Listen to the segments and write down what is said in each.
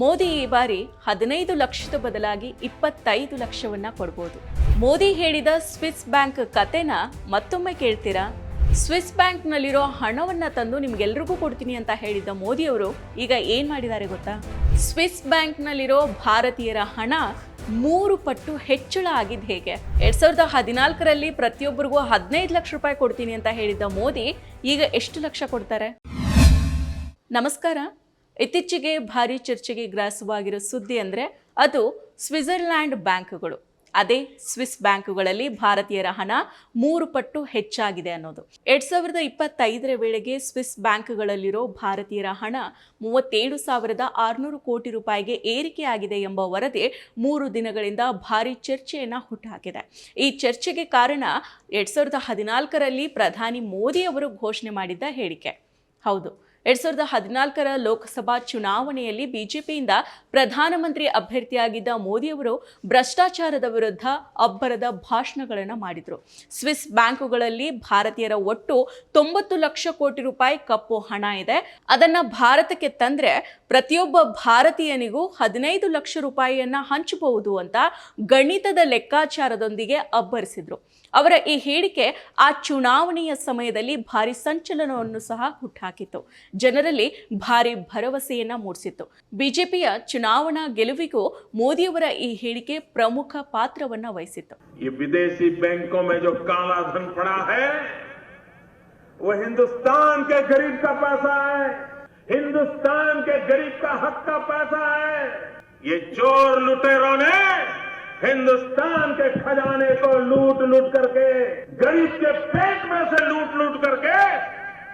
ಮೋದಿ ಈ ಬಾರಿ 15 ಲಕ್ಷದ ಬದಲಾಗಿ 25 ಲಕ್ಷವನ್ನ ಕೊಡಬಹುದು. ಮೋದಿ ಹೇಳಿದ ಸ್ವಿಸ್ ಬ್ಯಾಂಕ್ ಕತೆನ ಮತ್ತೊಮ್ಮೆ ಕೇಳ್ತೀರಾ? ಸ್ವಿಸ್ ಬ್ಯಾಂಕ್ನಲ್ಲಿರೋ ಹಣವನ್ನ ತಂದು ನಿಮ್ಗೆಲ್ರಿಗೂ ಕೊಡ್ತೀನಿ ಅಂತ ಹೇಳಿದ್ದ ಮೋದಿ ಅವರು ಈಗ ಏನ್ ಮಾಡಿದ್ದಾರೆ ಗೊತ್ತಾ? ಸ್ವಿಸ್ ಬ್ಯಾಂಕ್ನಲ್ಲಿರೋ ಭಾರತೀಯರ ಹಣ 3 ಪಟ್ಟು ಹೆಚ್ಚಳ ಆಗಿದ್ದು ಹೇಗೆ? 2014ರಲ್ಲಿ ಪ್ರತಿಯೊಬ್ಬರಿಗೂ 15 ಲಕ್ಷ ರೂಪಾಯಿ ಕೊಡ್ತೀನಿ ಅಂತ ಹೇಳಿದ್ದ ಮೋದಿ ಈಗ ಎಷ್ಟು ಲಕ್ಷ ಕೊಡ್ತಾರೆ? ನಮಸ್ಕಾರ. ಇತ್ತೀಚೆಗೆ ಭಾರಿ ಚರ್ಚೆಗೆ ಗ್ರಾಸವಾಗಿರೋ ಸುದ್ದಿ ಅಂದರೆ ಅದು ಸ್ವಿಟ್ಜರ್ಲ್ಯಾಂಡ್ ಬ್ಯಾಂಕ್ಗಳು. ಅದೇ ಸ್ವಿಸ್ ಬ್ಯಾಂಕುಗಳಲ್ಲಿ ಭಾರತೀಯರ ಹಣ 3 ಪಟ್ಟು ಹೆಚ್ಚಾಗಿದೆ ಅನ್ನೋದು. 2025ರ ವೇಳೆಗೆ ಸ್ವಿಸ್ ಬ್ಯಾಂಕ್ಗಳಲ್ಲಿರೋ ಭಾರತೀಯರ ಹಣ 37,600 ಕೋಟಿ ರೂಪಾಯಿಗೆ ಏರಿಕೆಯಾಗಿದೆ ಎಂಬ ವರದಿ 3 ದಿನಗಳಿಂದ ಭಾರಿ ಚರ್ಚೆಯನ್ನು ಹುಟ್ಟುಹಾಕಿದೆ. ಈ ಚರ್ಚೆಗೆ ಕಾರಣ 2014ರಲ್ಲಿ ಪ್ರಧಾನಿ ಮೋದಿ ಅವರು ಘೋಷಣೆ ಮಾಡಿದ್ದ ಹೇಳಿಕೆ. ಹೌದು, 2014ರ ಲೋಕಸಭಾ ಚುನಾವಣೆಯಲ್ಲಿ ಬಿಜೆಪಿಯಿಂದ ಪ್ರಧಾನಮಂತ್ರಿ ಅಭ್ಯರ್ಥಿಯಾಗಿದ್ದ ಮೋದಿಯವರು ಭ್ರಷ್ಟಾಚಾರದ ವಿರುದ್ಧ ಅಬ್ಬರದ ಭಾಷಣಗಳನ್ನು ಮಾಡಿದರು. ಸ್ವಿಸ್ ಬ್ಯಾಂಕುಗಳಲ್ಲಿ ಭಾರತೀಯರ ಒಟ್ಟು 90 ಲಕ್ಷ ಕೋಟಿ ರೂಪಾಯಿ ಕಪ್ಪು ಹಣ ಇದೆ. ಅದನ್ನು ಭಾರತಕ್ಕೆ ತಂದರೆ ಪ್ರತಿಯೊಬ್ಬ ಭಾರತೀಯನಿಗೂ 15 ಲಕ್ಷ ರೂಪಾಯಿಯನ್ನ ಹಂಚಬಹುದು ಅಂತ ಗಣಿತದ ಲೆಕ್ಕಾಚಾರದೊಂದಿಗೆ ಅಬ್ಬರಿಸಿದ್ರು. ಅವರ ಈ ಹೇಳಿಕೆ ಆ ಚುನಾವಣೆಯ ಸಮಯದಲ್ಲಿ ಭಾರಿ ಸಂಚಲನವನ್ನು ಸಹ ಹುಟ್ಟುಹಾಕಿತ್ತು. ಜನರಲ್ಲಿ ಭಾರಿ ಭರವಸೆಯನ್ನ ಮೂಡಿಸಿತ್ತು. ಬಿಜೆಪಿಯ ಚುನಾವಣಾ ಗೆಲುವಿಗೂ ಮೋದಿಯವರ ಈ ಹೇಳಿಕೆ ಪ್ರಮುಖ ಪಾತ್ರವನ್ನ ವಹಿಸಿತ್ತು. ಈ ವಿದೇಶಿ ಬ್ಯಾಂಕೋं में जो काला धन पड़ा है वो हिंदुस्तान के गरीब का पैसा है, हिंदुस्तान के गरीब का हक का पैसा है। ये चोर लुटेरों ने हिंदुस्तान के खजाने को लूट लूट करके, गरीब के पेट में से लूट लूट करके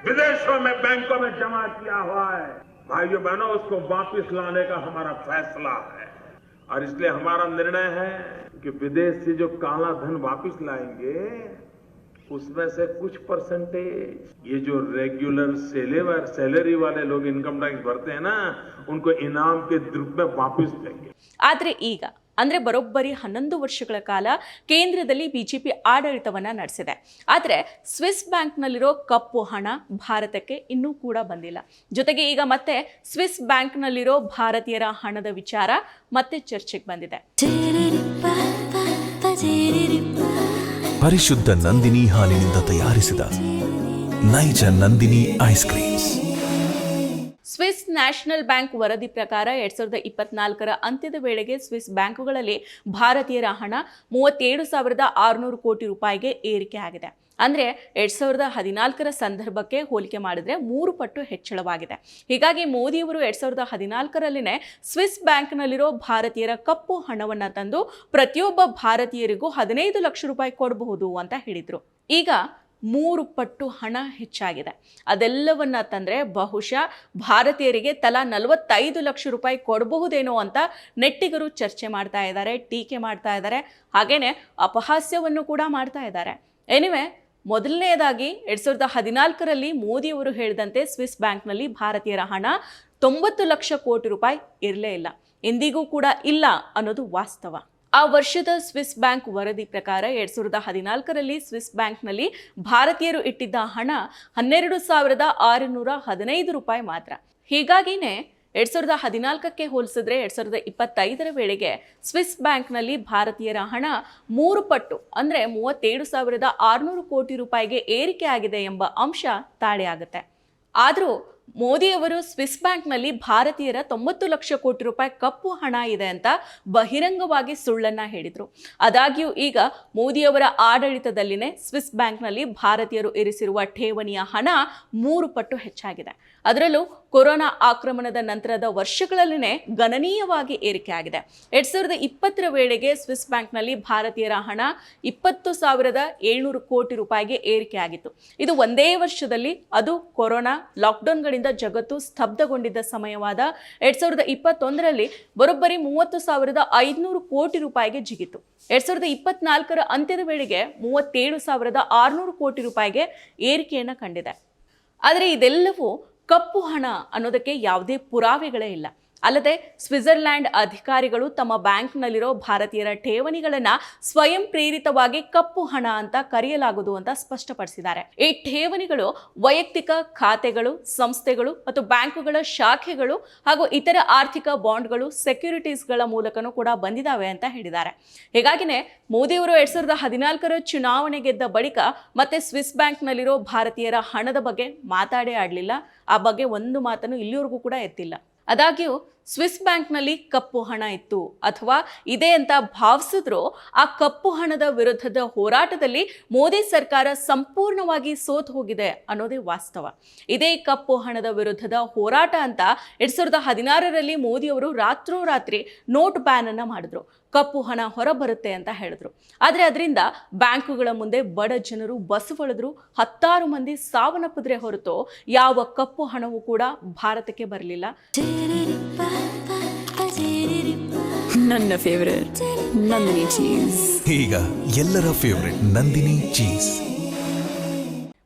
विदेशों में बैंकों में जमा किया हुआ है। भाइयों बहनों, उसको वापस लाने का हमारा फैसला है और इसलिए हमारा निर्णय है कि विदेश से जो काला धन वापस लाएंगे उसमें से कुछ परसेंटेज ये जो रेगुलर सैलरी वाले लोग इनकम टैक्स भरते हैं ना, उनको इनाम के रूप में वापस देंगे। आದ್ರೆ ಈಗ ಅಂದರೆ ಬರೋಬ್ಬರಿ 11 ವರ್ಷಗಳ ಕಾಲ ಕೇಂದ್ರದಲ್ಲಿ ಬಿಜೆಪಿ ಆಡಳಿತವನ್ನ ನಡೆಸಿದೆ. ಆದರೆ ಸ್ವಿಸ್ ಬ್ಯಾಂಕ್ನಲ್ಲಿರೋ ಕಪ್ಪು ಹಣ ಭಾರತಕ್ಕೆ ಇನ್ನೂ ಕೂಡ ಬಂದಿಲ್ಲ. ಜೊತೆಗೆ ಈಗ ಮತ್ತೆ ಸ್ವಿಸ್ ಬ್ಯಾಂಕ್ನಲ್ಲಿರೋ ಭಾರತೀಯರ ಹಣದ ವಿಚಾರ ಮತ್ತೆ ಚರ್ಚೆಗೆ ಬಂದಿದೆ. ಪರಿಶುದ್ಧ ನಂದಿನಿ ಹಾಲಿನಿಂದ ತಯಾರಿಸಿದ ನೈಜ Nandini ice creams. Swiss national bank ವರದಿ ಪ್ರಕಾರ 2024ರ ಅಂತ್ಯದ ವೇಳೆಗೆ ಸ್ವಿಸ್ ಬ್ಯಾಂಕುಗಳಲ್ಲಿ ಭಾರತೀಯರ ಹಣ 37,600 ಕೋಟಿ ರೂಪಾಯಿಗೆ ಏರಿಕೆ ಆಗಿದೆ. ಅಂದರೆ 2014ರ ಸಂದರ್ಭಕ್ಕೆ ಹೋಲಿಕೆ ಮಾಡಿದ್ರೆ 3 ಪಟ್ಟು ಹೆಚ್ಚಳವಾಗಿದೆ. ಹೀಗಾಗಿ ಮೋದಿಯವರು 2014ರಲ್ಲಿನೇ ಸ್ವಿಸ್ ಬ್ಯಾಂಕ್ನಲ್ಲಿರೋ ಭಾರತೀಯರ ಕಪ್ಪು ಹಣವನ್ನು ತಂದು ಪ್ರತಿಯೊಬ್ಬ ಭಾರತೀಯರಿಗೂ 15 ಲಕ್ಷ ರೂಪಾಯಿ ಕೊಡಬಹುದು ಅಂತ ಹೇಳಿದರು. ಈಗ 3 ಪಟ್ಟು ಹಣ ಹೆಚ್ಚಾಗಿದೆ. ಅದೆಲ್ಲವನ್ನ ತಂದರೆ ಬಹುಶಃ ಭಾರತೀಯರಿಗೆ ತಲಾ 45 ಲಕ್ಷ ರೂಪಾಯಿ ಕೊಡಬಹುದೇನೋ ಅಂತ ನೆಟ್ಟಿಗರು ಚರ್ಚೆ ಮಾಡ್ತಾ ಇದ್ದಾರೆ, ಟೀಕೆ ಮಾಡ್ತಾ ಇದ್ದಾರೆ, ಹಾಗೇನೆ ಅಪಹಾಸ್ಯವನ್ನು ಕೂಡ ಮಾಡ್ತಾ ಇದ್ದಾರೆ. ಎನಿವೆ, ಮೊದಲನೆಯದಾಗಿ 2014ರಲ್ಲಿ ಮೋದಿಯವರು ಹೇಳಿದಂತೆ ಸ್ವಿಸ್ ಬ್ಯಾಂಕ್ನಲ್ಲಿ ಭಾರತೀಯರ ಹಣ 90 ಲಕ್ಷ ಕೋಟಿ ರೂಪಾಯಿ ಇರಲೇ ಇಲ್ಲ, ಇಂದಿಗೂ ಕೂಡ ಇಲ್ಲ ಅನ್ನೋದು ವಾಸ್ತವ. ಆ ವರ್ಷದ ಸ್ವಿಸ್ ಬ್ಯಾಂಕ್ ವರದಿ ಪ್ರಕಾರ 2014ರಲ್ಲಿ ಸ್ವಿಸ್ ಬ್ಯಾಂಕ್ನಲ್ಲಿ ಭಾರತೀಯರು ಇಟ್ಟಿದ್ದ ಹಣ 12,615 ರೂಪಾಯಿ ಮಾತ್ರ. ಹೀಗಾಗಿನೇ 2014ಕ್ಕೆ ಹೋಲಿಸಿದ್ರೆ 2025ರ ವೇಳೆಗೆ ಸ್ವಿಸ್ ಬ್ಯಾಂಕ್ನಲ್ಲಿ ಭಾರತೀಯರ ಹಣ 3 ಪಟ್ಟು ಅಂದರೆ 37,600 ಕೋಟಿ ರೂಪಾಯಿಗೆ ಏರಿಕೆ ಆಗಿದೆ ಎಂಬ ಅಂಶ ತಾಳೆಯಾಗುತ್ತೆ. ಆದರೂ ಮೋದಿಯವರು ಸ್ವಿಸ್ ಬ್ಯಾಂಕ್ನಲ್ಲಿ ಭಾರತೀಯರ 90 ಲಕ್ಷ ಕೋಟಿ ರೂಪಾಯಿ ಕಪ್ಪು ಹಣ ಇದೆ ಅಂತ ಬಹಿರಂಗವಾಗಿ ಸುಳ್ಳನ್ನ ಹೇಳಿದರು. ಆದಾಗ್ಯೂ ಈಗ ಮೋದಿಯವರ ಆಡಳಿತದಲ್ಲಿನೇ ಸ್ವಿಸ್ ಬ್ಯಾಂಕ್ನಲ್ಲಿ ಭಾರತೀಯರು ಇರಿಸಿರುವ ಠೇವಣಿಯ ಹಣ 3 ಪಟ್ಟು ಹೆಚ್ಚಾಗಿದೆ. ಅದರಲ್ಲೂ ಕೊರೋನಾ ಆಕ್ರಮಣದ ನಂತರದ ವರ್ಷಗಳಲ್ಲಿನೇ ಗಣನೀಯವಾಗಿ ಏರಿಕೆ ಆಗಿದೆ. 2020ರ ವೇಳೆಗೆ ಸ್ವಿಸ್ ಬ್ಯಾಂಕ್ನಲ್ಲಿ ಭಾರತೀಯರ ಹಣ 20,700 ಕೋಟಿ ರೂಪಾಯಿಗೆ ಏರಿಕೆ ಆಗಿತ್ತು. ಇದು ಒಂದೇ ವರ್ಷದಲ್ಲಿ, ಅದು ಕೊರೋನಾ ಲಾಕ್ಡೌನ್ಗಳಿಂದ ಜಗತ್ತು ಸ್ತಬ್ಧಗೊಂಡಿದ್ದ ಸಮಯವಾದ 2021ರಲ್ಲಿ ಬರೋಬ್ಬರಿ 30,500 ಕೋಟಿ ರೂಪಾಯಿಗೆ ಜಿಗಿತು. 2024ರ ಅಂತ್ಯದ ವೇಳೆಗೆ 37,600 ಕೋಟಿ ರೂಪಾಯಿಗೆ ಏರಿಕೆಯನ್ನು ಕಂಡಿದೆ. ಆದರೆ ಇದೆಲ್ಲವೂ ಕಪ್ಪು ಹಣ ಅನ್ನೋದಕ್ಕೆ ಯಾವುದೇ ಪುರಾವೆಗಳೇ ಇಲ್ಲ. ಅಲ್ಲದೆ ಸ್ವಿಟ್ಜರ್ಲ್ಯಾಂಡ್ ಅಧಿಕಾರಿಗಳು ತಮ್ಮ ಬ್ಯಾಂಕ್ನಲ್ಲಿರೋ ಭಾರತೀಯರ ಠೇವಣಿಗಳನ್ನ ಸ್ವಯಂ ಪ್ರೇರಿತವಾಗಿ ಕಪ್ಪು ಹಣ ಅಂತ ಕರೆಯಲಾಗುವುದು ಅಂತ ಸ್ಪಷ್ಟಪಡಿಸಿದ್ದಾರೆ. ಈ ಠೇವಣಿಗಳು ವೈಯಕ್ತಿಕ ಖಾತೆಗಳು, ಸಂಸ್ಥೆಗಳು ಮತ್ತು ಬ್ಯಾಂಕುಗಳ ಶಾಖೆಗಳು ಹಾಗೂ ಇತರ ಆರ್ಥಿಕ ಬಾಂಡ್ಗಳು, ಸೆಕ್ಯೂರಿಟೀಸ್ಗಳ ಮೂಲಕನೂ ಕೂಡ ಬಂದಿದ್ದಾವೆ ಅಂತ ಹೇಳಿದ್ದಾರೆ. ಹೀಗಾಗಿನೇ ಮೋದಿಯವರು 2014 ಚುನಾವಣೆ ಗೆದ್ದ ಬಳಿಕ ಮತ್ತೆ ಸ್ವಿಸ್ ಬ್ಯಾಂಕ್ನಲ್ಲಿರೋ ಭಾರತೀಯರ ಹಣದ ಬಗ್ಗೆ ಮಾತಾಡೇ ಆಡಲಿಲ್ಲ. ಆ ಬಗ್ಗೆ ಒಂದು ಮಾತನ್ನು ಇಲ್ಲಿವರೆಗೂ ಕೂಡ ಎತ್ತಿಲ್ಲ. ಆದಾಗ್ಯೂ ಸ್ವಿಸ್ ಬ್ಯಾಂಕ್ನಲ್ಲಿ ಕಪ್ಪು ಹಣ ಇತ್ತು ಅಥವಾ ಇದೆ ಅಂತ ಭಾವಿಸಿದ್ರು ಆ ಕಪ್ಪು ಹಣದ ವಿರುದ್ಧದ ಹೋರಾಟದಲ್ಲಿ ಮೋದಿ ಸರ್ಕಾರ ಸಂಪೂರ್ಣವಾಗಿ ಸೋತು ಹೋಗಿದೆ ಅನ್ನೋದೇ ವಾಸ್ತವ. ಇದೇ ಕಪ್ಪು ಹಣದ ವಿರುದ್ಧದ ಹೋರಾಟ ಅಂತ 2016ರಲ್ಲಿ ಮೋದಿಯವರು ರಾತ್ರೋರಾತ್ರಿ ನೋಟ್ ಬ್ಯಾನ್ ಅನ್ನ ಮಾಡಿದ್ರು. ಕಪ್ಪು ಹಣ ಹೊರಬರುತ್ತೆ ಅಂತ ಹೇಳಿದ್ರು. ಆದರೆ ಅದರಿಂದ ಬ್ಯಾಂಕುಗಳ ಮುಂದೆ ಬಡ ಜನರು ಬಸವಳಿದ್ರು, 10 ಮಂದಿ ಸಾವನ್ನಪ್ಪಿದ್ರೆ ಹೊರತು ಯಾವ ಕಪ್ಪು ಹಣವೂ ಕೂಡ ಭಾರತಕ್ಕೆ ಬರಲಿಲ್ಲ. ನನ್ನ ಫೇವರೇಟ್ ನಂದಿನಿ ಚೀಸ್. ಈಗ ಎಲ್ಲರ ಫೇವರೇಟ್ ನಂದಿನಿ ಚೀಸ್.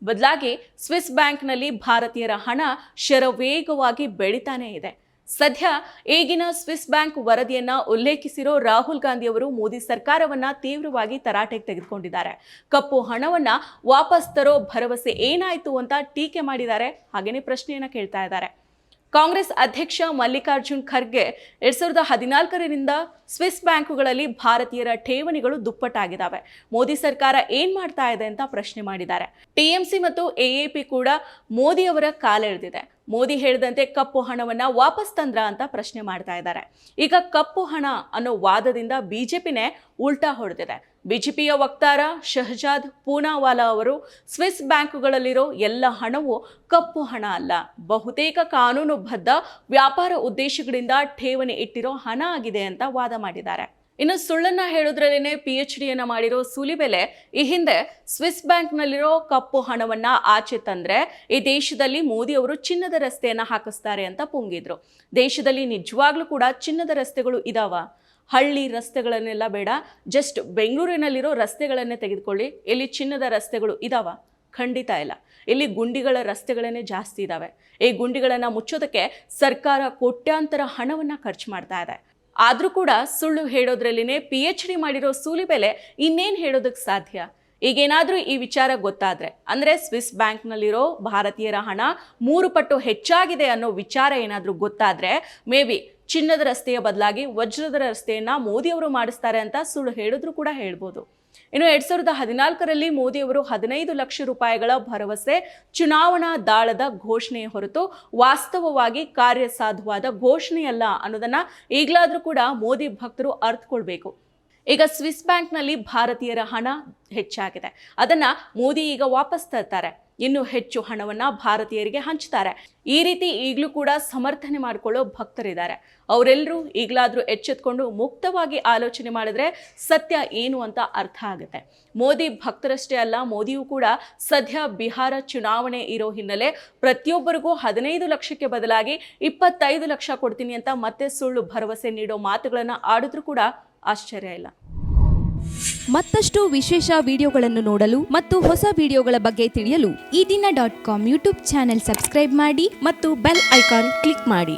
ಬದಲಾಗಿ ಸ್ವಿಸ್ ಬ್ಯಾಂಕ್ನಲ್ಲಿ ಭಾರತೀಯರ ಹಣ ಶರವೇಗವಾಗಿ ಬೆಳೀತಾನೆ ಇದೆ. ಸದ್ಯ ಈಗಿನ ಸ್ವಿಸ್ ಬ್ಯಾಂಕ್ ವರದಿಯನ್ನ ಉಲ್ಲೇಖಿಸಿರೋ ರಾಹುಲ್ ಗಾಂಧಿ ಅವರು ಮೋದಿ ಸರ್ಕಾರವನ್ನ ತೀವ್ರವಾಗಿ ತರಾಟೆಗೆ ತೆಗೆದುಕೊಂಡಿದ್ದಾರೆ. ಕಪ್ಪು ಹಣವನ್ನ ವಾಪಸ್ ತರೋ ಭರವಸೆ ಏನಾಯ್ತು ಅಂತ ಟೀಕೆ ಮಾಡಿದ್ದಾರೆ. ಹಾಗೇನೇ ಪ್ರಶ್ನೆಯನ್ನ ಕೇಳ್ತಾ ಇದ್ದಾರೆ. ಕಾಂಗ್ರೆಸ್ ಅಧ್ಯಕ್ಷ ಮಲ್ಲಿಕಾರ್ಜುನ್ ಖರ್ಗೆ 2014ರಿಂದ ಸ್ವಿಸ್ ಬ್ಯಾಂಕುಗಳಲ್ಲಿ ಭಾರತೀಯರ ಠೇವಣಿಗಳು ದುಪ್ಪಟ್ಟಾಗಿದ್ದಾವೆ. ಮೋದಿ ಸರ್ಕಾರ ಏನ್ ಮಾಡ್ತಾ ಇದೆ ಅಂತ ಪ್ರಶ್ನೆ ಮಾಡಿದ್ದಾರೆ. ಟಿಎಂಸಿ ಮತ್ತು ಎಎಪಿ ಕೂಡ ಮೋದಿ ಅವರ ಕಾಲೆಳೆದಿದೆ. ಮೋದಿ ಹೇಳಿದಂತೆ ಕಪ್ಪು ಹಣವನ್ನ ವಾಪಸ್ ತಂದ್ರ ಅಂತ ಪ್ರಶ್ನೆ ಮಾಡ್ತಾ ಇದ್ದಾರೆ. ಈಗ ಕಪ್ಪು ಹಣ ಅನ್ನೋ ವಾದದಿಂದ ಬಿಜೆಪಿನೇ ಉಲ್ಟಾ ಹೊಡೆದಿದೆ. ಬಿಜೆಪಿಯ ವಕ್ತಾರ ಶಹಜಾದ್ ಪೂನಾವಾಲಾ ಅವರು ಸ್ವಿಸ್ ಬ್ಯಾಂಕುಗಳಲ್ಲಿರೋ ಎಲ್ಲ ಹಣವು ಕಪ್ಪು ಹಣ ಅಲ್ಲ, ಬಹುತೇಕ ಕಾನೂನುಬದ್ಧ ವ್ಯಾಪಾರ ಉದ್ದೇಶಗಳಿಂದ ಠೇವಣಿ ಇಟ್ಟಿರೋ ಹಣ ಆಗಿದೆ ಅಂತ ವಾದ ಮಾಡಿದ್ದಾರೆ. ಇನ್ನು ಸುಳ್ಳನ್ನ ಹೇಳೋದ್ರಲ್ಲೇನೆ PhDಯನ್ನ ಮಾಡಿರೋ ಸೂಲಿಬೆಲೆ ಈ ಹಿಂದೆ ಸ್ವಿಸ್ ಬ್ಯಾಂಕ್ನಲ್ಲಿರೋ ಕಪ್ಪು ಹಣವನ್ನ ಆಚೆ ತಂದ್ರೆ ಈ ದೇಶದಲ್ಲಿ ಮೋದಿ ಅವರು ಚಿನ್ನದ ರಸ್ತೆಯನ್ನ ಹಾಕಿಸ್ತಾರೆ ಅಂತ ಪುಂಗಿದ್ರು. ದೇಶದಲ್ಲಿ ನಿಜವಾಗ್ಲೂ ಕೂಡ ಚಿನ್ನದ ರಸ್ತೆಗಳು ಇದಾವ? ಹಳ್ಳಿ ರಸ್ತೆಗಳನ್ನೆಲ್ಲ ಬೇಡ, ಜಸ್ಟ್ ಬೆಂಗಳೂರಿನಲ್ಲಿರೋ ರಸ್ತೆಗಳನ್ನೇ ತೆಗೆದುಕೊಳ್ಳಿ. ಇಲ್ಲಿ ಚಿನ್ನದ ರಸ್ತೆಗಳು ಇದಾವ? ಖಂಡಿತ ಇಲ್ಲ. ಇಲ್ಲಿ ಗುಂಡಿಗಳ ರಸ್ತೆಗಳನ್ನೇ ಜಾಸ್ತಿ ಇದಾವೆ. ಈ ಗುಂಡಿಗಳನ್ನು ಮುಚ್ಚೋದಕ್ಕೆ ಸರ್ಕಾರ ಕೋಟ್ಯಾಂತರ ಹಣವನ್ನ ಖರ್ಚು ಮಾಡ್ತಾ ಇದೆ. ಆದ್ರೂ ಕೂಡ ಸುಳ್ಳು ಹೇಳೋದ್ರಲ್ಲಿನೇ PhD ಮಾಡಿರೋ ಸೂಲಿಬೆಲೆ ಇನ್ನೇನು ಹೇಳೋದಕ್ಕೆ ಸಾಧ್ಯ? ಈಗೇನಾದ್ರೂ ಈ ವಿಚಾರ ಗೊತ್ತಾದ್ರೆ, ಅಂದ್ರೆ ಸ್ವಿಸ್ ಬ್ಯಾಂಕ್ನಲ್ಲಿರೋ ಭಾರತೀಯರ ಹಣ 3 ಪಟ್ಟು ಹೆಚ್ಚಾಗಿದೆ ಅನ್ನೋ ವಿಚಾರ ಏನಾದ್ರೂ ಗೊತ್ತಾದ್ರೆ ಮೇ ಬಿ ಚಿನ್ನದ ರಸ್ತೆಯ ಬದಲಾಗಿ ವಜ್ರದ ರಸ್ತೆಯನ್ನ ಮೋದಿಯವರು ಮಾಡಿಸ್ತಾರೆ ಅಂತ ಸುಳ್ಳು ಹೇಳಿದ್ರು ಕೂಡ ಹೇಳ್ಬೋದು. ಇನ್ನು 2014ರಲ್ಲಿ ಮೋದಿಯವರು 15 ಲಕ್ಷ ರೂಪಾಯಿಗಳ ಭರವಸೆ ಚುನಾವಣಾ ದಾಳದ ಘೋಷಣೆ ಹೊರತು ವಾಸ್ತವವಾಗಿ ಕಾರ್ಯಸಾಧುವಾದ ಘೋಷಣೆಯಲ್ಲ ಅನ್ನೋದನ್ನ ಈಗಲಾದ್ರೂ ಕೂಡ ಮೋದಿ ಭಕ್ತರು ಅರ್ಥಕೊಳ್ಬೇಕು. ಈಗ ಸ್ವಿಸ್ ಬ್ಯಾಂಕ್ನಲ್ಲಿ ಭಾರತೀಯರ ಹಣ ಹೆಚ್ಚಾಗಿದೆ. ಅದನ್ನ ಮೋದಿ ಈಗ ವಾಪಸ್ ತರ್ತಾರೆ. ಇನ್ನು ಹೆಚ್ಚು ಹಣವನ್ನ ಭಾರತೀಯರಿಗೆ ಹಂಚ್ತಾರೆ. ಈ ರೀತಿ ಈಗಲೂ ಕೂಡ ಸಮರ್ಥನೆ ಮಾಡಿಕೊಳ್ಳೋ ಭಕ್ತರಿದ್ದಾರೆ. ಅವರೆಲ್ಲರೂ ಈಗಲಾದ್ರೂ ಎಚ್ಚೆತ್ಕೊಂಡು ಮುಕ್ತವಾಗಿ ಆಲೋಚನೆ ಮಾಡಿದ್ರೆ ಸತ್ಯ ಏನು ಅಂತ ಅರ್ಥ ಆಗುತ್ತೆ. ಮೋದಿ ಭಕ್ತರಷ್ಟೇ ಅಲ್ಲ, ಮೋದಿಯೂ ಕೂಡ ಸದ್ಯ ಬಿಹಾರ ಚುನಾವಣೆ ಇರೋ ಹಿನ್ನೆಲೆ ಪ್ರತಿಯೊಬ್ಬರಿಗೂ 15 ಲಕ್ಷಕ್ಕೆ ಬದಲಾಗಿ 25 ಲಕ್ಷ ಕೊಡ್ತೀನಿ ಅಂತ ಮತ್ತೆ ಸುಳ್ಳು ಭರವಸೆ ನೀಡೋ ಮಾತುಗಳನ್ನ ಆಡಿದ್ರೂ ಕೂಡ ಆಶ್ಚರ್ಯ ಇಲ್ಲ. ಮತ್ತಷ್ಟು ವಿಶೇಷ ವಿಡಿಯೋಗಳನ್ನು ನೋಡಲು ಮತ್ತು ಹೊಸ ವಿಡಿಯೋಗಳ ಬಗ್ಗೆ ತಿಳಿಯಲು ಈ ದಿನ .com ಯೂಟ್ಯೂಬ್ ಚಾನೆಲ್ ಸಬ್ಸ್ಕ್ರೈಬ್ ಮಾಡಿ ಮತ್ತು ಬೆಲ್ ಐಕಾನ್ ಕ್ಲಿಕ್ ಮಾಡಿ.